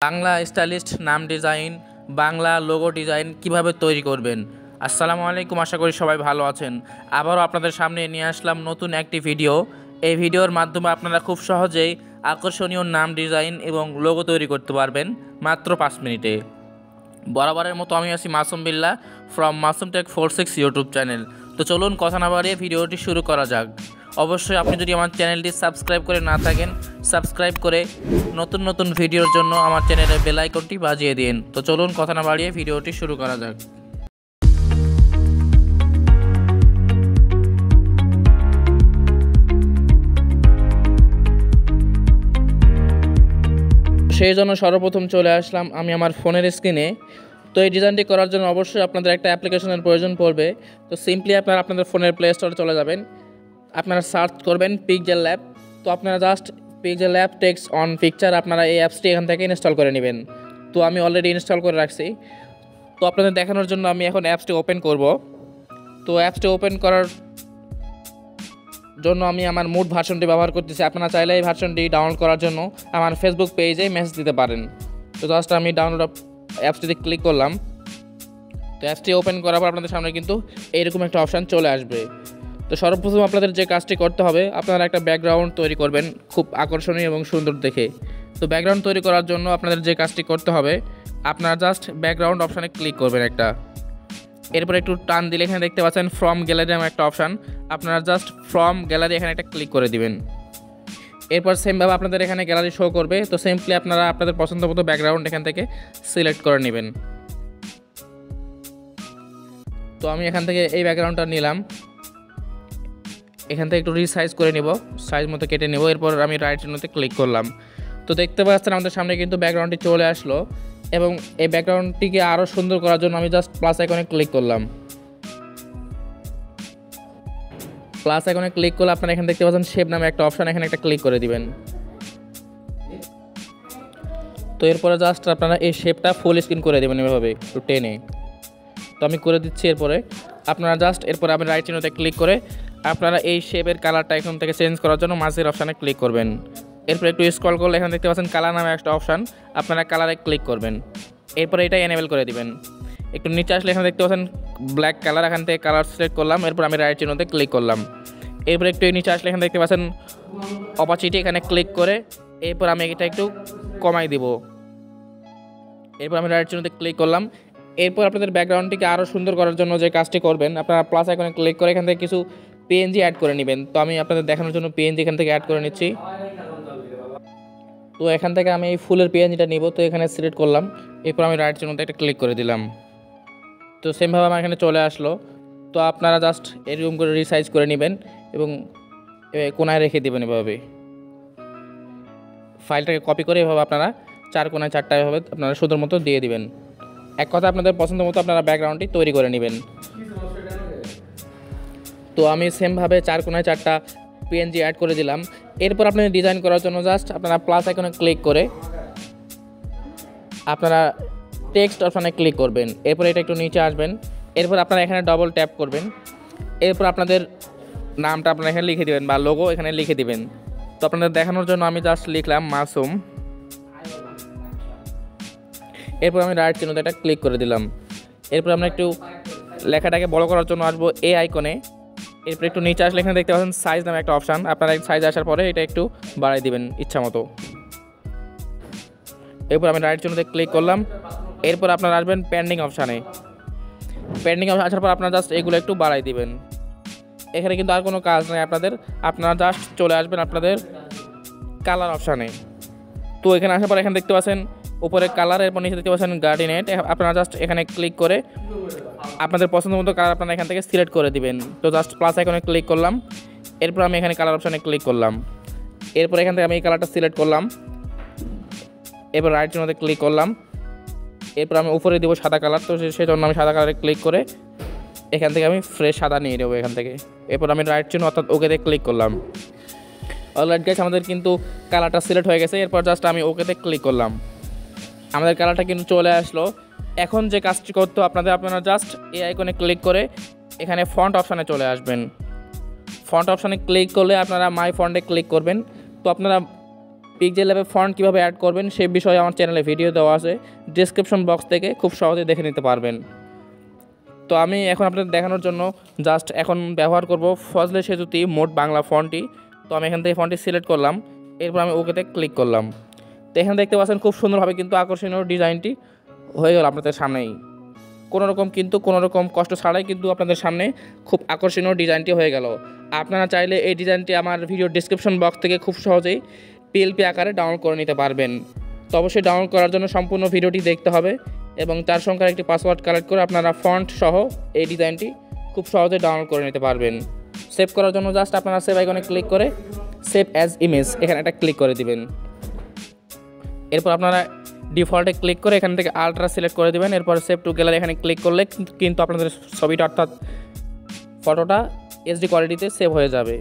Bangla stylist নাম design, Bangla logo design কিভাবে তৈরি করবেন। আসসালামু আলাইকুম, আশা করি সবাই ভালো আছেন। আবারও আপনাদের সামনে নিয়ে আসলাম নতুন একটি ভিডিও। এই ভিডিওর মাধ্যমে আপনারা খুব সহজেই আকর্ষণীয় নাম ডিজাইন এবং লোগো তৈরি করতে পারবেন মাত্র 5 মিনিটে। বরাবরের মতো আমি আছি Masum Billah from Masum tech 46 YouTube channel. তো চলুন কথা না বাড়িয়ে ভিডিওটি শুরু করা যাক। অবশ্যই আপনি যদি আমার চ্যানেলটি সাবস্ক্রাইব করে না থাকেন, সাবস্ক্রাইব করে নতুন নতুন ভিডিওর জন্য আমার চ্যানেলের বেল আইকনটি বাজিয়ে দিন। তো চলুন কথা না বাড়িয়ে ভিডিওটি শুরু করা যাক। সেই জন্য সর্বপ্রথম চলে আসলাম আমি আমার ফোনের স্ক্রিনে। তো এই ডিজাইনটি করার জন্য অবশ্যই আপনাদের একটা অ্যাপ্লিকেশনের প্রয়োজন পড়বে। তো সিম্পলি আপনারা আপনাদের ফোনের প্লে স্টোরে চলে যাবেন, আপনারা সার্চ করবেন pixellab। তো আপনারা just pixellab text on picture, আপনারা এই অ্যাপসটি এখান থেকে ইনস্টল করে নেবেন। তো আমি অলরেডি ইনস্টল করে রাখছি। তো আপনাদের দেখানোর জন্য আমি এখন অ্যাপসটি ওপেন করব। তো অ্যাপসটি ওপেন করার জন্য আমি আমার মুড ভার্সনটি ব্যবহার করতেছি। আপনারা চাইলে এই ভার্সনটি ডাউনলোড করার জন্য আমার ফেসবুক পেজে মেসেজ দিতে পারেন। তো জাস্ট আমি ডাউনলোড অ্যাপসটিতে ক্লিক করলাম। তো অ্যাপসটি ওপেন করার পর আপনাদের সামনে কিন্তু এইরকম একটা অপশান চলে আসবে। তো সর্বপ্রথম আপনাদের যে কাজটি করতে হবে, আপনারা একটা ব্যাকগ্রাউন্ড তৈরি করবেন খুব আকর্ষণীয় এবং সুন্দর দেখে। তো ব্যাকগ্রাউন্ড তৈরি করার জন্য আপনাদের যে কাজটি করতে হবে, আপনারা জাস্ট ব্যাকগ্রাউন্ড অপশানে ক্লিক করবেন একটা। এরপর একটু টান দিলে এখানে দেখতে পাচ্ছেন ফ্রম গ্যালারি নামে একটা অপশান, আপনারা জাস্ট ফ্রম গ্যালারি এখানে একটা ক্লিক করে দিবেন। এরপর সেমভাবে আপনাদের এখানে গ্যালারি শো করবে। তো সিম্পলি আপনারা আপনাদের পছন্দ মতো ব্যাকগ্রাউন্ড এখান থেকে সিলেক্ট করে নেবেন। তো আমি এখান থেকে এই ব্যাকগ্রাউন্ডটা নিলাম, এখান থেকে একটু রিসাইজ করে নেব, সাইজ মতো কেটে নেব। এরপর আমি রাইট চিহ্নতে ক্লিক করলাম। তো দেখতে পাচ্ছেন আমাদের সামনে কিন্তু ব্যাকগ্রাউন্ডটি চলে আসলো এবং এই ব্যাকগ্রাউন্ডটিকে আরও সুন্দর করার জন্য আমি জাস্ট প্লাস আইকনে ক্লিক করলাম। প্লাস আইকনে ক্লিক করলে আপনারা এখানে দেখতে পাচ্ছেন শেপ নামে একটা অপশান, এখানে একটা ক্লিক করে দিবেন। তো এরপরে জাস্ট আপনারা এই শেপটা ফুল স্ক্রিন করে দেবেন এভাবে একটু টেনে। তো আমি করে দিচ্ছি। এরপরে আপনারা জাস্ট এরপরে আমি রাইট চিহ্নতে ক্লিক করে আপনারা এই শেপের কালারটা এখান থেকে চেঞ্জ করার জন্য মাঝের অপশানে ক্লিক করবেন। এরপর একটু স্ক্রল করলে এখানে দেখতে পাচ্ছেন কালার নামে একটা অপশান, আপনারা কালারে ক্লিক করবেন। এরপরে এটা এনেবল করে দিবেন। একটু নিচে আসলে এখানে দেখতে পাচ্ছেন ব্ল্যাক কালার, এখান থেকে কালার সিলেক্ট করলাম। এরপর আমি রাইট চিহ্নতে ক্লিক করলাম। এরপর একটু নিচে আসলে এখানে দেখতে পাচ্ছেন অপাসিটি, এখানে ক্লিক করে এরপর আমি এটা একটু কমাই দিব। এরপর আমি রাইট চিহ্নতে ক্লিক করলাম। এরপর আপনাদের ব্যাকগ্রাউন্ডটিকে আরও সুন্দর করার জন্য যে কাজটি করবেন, আপনারা প্লাস আইকনে ক্লিক করে এখান থেকে কিছু পিএনজি অ্যাড করে নেবেন। তো আমি আপনাদের দেখানোর জন্য পিএনজি এখান থেকে অ্যাড করে নিচ্ছি। তো এখান থেকে আমি এই ফুলের পিএনজিটা নিব। তো এখানে সিলেক্ট করলাম, এরপর আমি রাইট চিহ্নতে একটা ক্লিক করে দিলাম। তো সেমভাবে আমার এখানে চলে আসলো। তো আপনারা জাস্ট এরকম করে রিসাইজ করে নেবেন এবং কোনায় রেখে দেবেন। এভাবে ফাইলটাকে কপি করে এভাবে আপনারা 4 কোনায় 4টা এভাবে আপনারা সুন্দর মতো দিয়ে দিবেন। এক কথা আপনাদের পছন্দ মতো আপনারা ব্যাকগ্রাউন্ডটি তৈরি করে নেবেন। তো আমি সেমভাবে 4 কোনায় 4টা পিএনজি অ্যাড করে দিলাম। এরপর আপনারা ডিজাইন করার জন্য জাস্ট আপনারা প্লাস আইকনে ক্লিক করে আপনারা টেক্সট অপশানে ক্লিক করবেন। এরপর এটা একটু নিচে আসবেন। এরপর আপনারা এখানে ডবল ট্যাপ করবেন। এরপর আপনাদের নামটা আপনারা এখানে লিখে দেবেন বা লোগো এখানে লিখে দিবেন। তো আপনাদের দেখানোর জন্য আমি জাস্ট লিখলাম মাসুম। এরপর আমি রাইট চিহ্নতে একটা ক্লিক করে দিলাম। এরপর আমরা একটু লেখাটাকে বড় করার জন্য আসবো এই আইকনে। এরপর একটু নিচে আসলে এখানে দেখতে পাচ্ছেন সাইজ নামে একটা অপশান, আপনারা সাইজ আসার পরে এটা একটু বাড়াই দিবেন ইচ্ছা মতো। এরপর আমি রাইট চিহ্নতে ক্লিক করলাম। এরপর আপনারা আসবেন পেন্ডিং অপশানে। পেন্ডিং অপশান আসার পর আপনারা জাস্ট এগুলো একটু বাড়াই দিবেন। এখানে কিন্তু আর কোনো কাজ নেই আপনাদের, আপনারা জাস্ট চলে আসবেন আপনাদের কালার অপশানে। তো এখানে আসার পর এখানে দেখতে পাচ্ছেন উপরে কালার, এরপর নিচে দেখতে পাচ্ছেন গার্ডিনেট। আপনারা জাস্ট এখানে ক্লিক করে আপনাদের পছন্দ মতো কালার আপনারা এখান থেকে সিলেক্ট করে দিবেন। তো জাস্ট প্লাস আইকনে ক্লিক করলাম। এরপর আমি এখানে কালার অপশানে ক্লিক করলাম। এরপর এখান থেকে আমি এই কালারটা সিলেক্ট করলাম। এরপর রাইট চিহ্নতে ক্লিক করলাম। এরপর আমি উপরে দেবো সাদা কালার। তো সেই জন্য আমি সাদা কালারে ক্লিক করে এখান থেকে আমি ফ্রেশ সাদা নিয়ে নেবো এখান থেকে। এরপর আমি রাইট চিহ্ন অর্থাৎ ওকেতে ক্লিক করলাম। অলরাইট গাইস, আমাদের কিন্তু কালারটা সিলেক্ট হয়ে গেছে। এরপর জাস্ট আমি ওকেতে ক্লিক করলাম, আমাদের কালারটা কিন্তু চলে আসলো। এখন যে কাজটি করতে আপনারা জাস্ট এই আইকনে ক্লিক করে এখানে ফন্ট অপশানে চলে আসবেন। ফন্ট অপশানে ক্লিক করলে আপনারা মাই ফন্টে ক্লিক করবেন। তো আপনারা পিক্সেলল্যাবে ফন্ট কীভাবে অ্যাড করবেন সে বিষয়ে আমার চ্যানেলে ভিডিও দেওয়া আছে, ডেসক্রিপশন বক্স থেকে খুব সহজে দেখে নিতে পারবেন। তো আমি এখন আপনাদের দেখানোর জন্য জাস্ট এখন ব্যবহার করব ফজলে সেতুতি মোট বাংলা ফন্টটি। তো আমি এখান থেকে ফন্টটি সিলেক্ট করলাম, এরপর আমি ওকেতে ক্লিক করলাম। তো এখানে দেখতে পাচ্ছেন খুব সুন্দরভাবে কিন্তু আকর্ষণীয় ডিজাইনটি হয়ে গেল আপনাদের সামনেই। কোনো রকম কষ্ট ছাড়াই কিন্তু আপনাদের সামনে খুব আকর্ষণীয় ডিজাইনটি হয়ে গেল। আপনারা চাইলে এই ডিজাইনটি আমার ভিডিও ডেসক্রিপশন বক্স থেকে খুব সহজেই পিএলপি আকারে ডাউনলোড করে নিতে পারবেন। তো অবশ্যই ডাউনলোড করার জন্য সম্পূর্ণ ভিডিওটি দেখতে হবে এবং 4 সংখ্যার একটি পাসওয়ার্ড কালেক্ট করে আপনারা ফন্ট সহ এই ডিজাইনটি খুব সহজে ডাউনলোড করে নিতে পারবেন। সেভ করার জন্য জাস্ট আপনারা সেভ আইকনে ক্লিক করে সেভ অ্যাজ ইমেজ এখানে একটা ক্লিক করে দিবেন। এরপর আপনারা ডিফল্টে ক্লিক করে এখান থেকে আলট্রা সিলেক্ট করে দেবেন। এরপর সেভ টু গ্যালারি এখানে ক্লিক করলে কিন্তু আপনাদের ছবিটা অর্থাৎ ফটোটা এইচডি কোয়ালিটিতে সেভ হয়ে যাবে।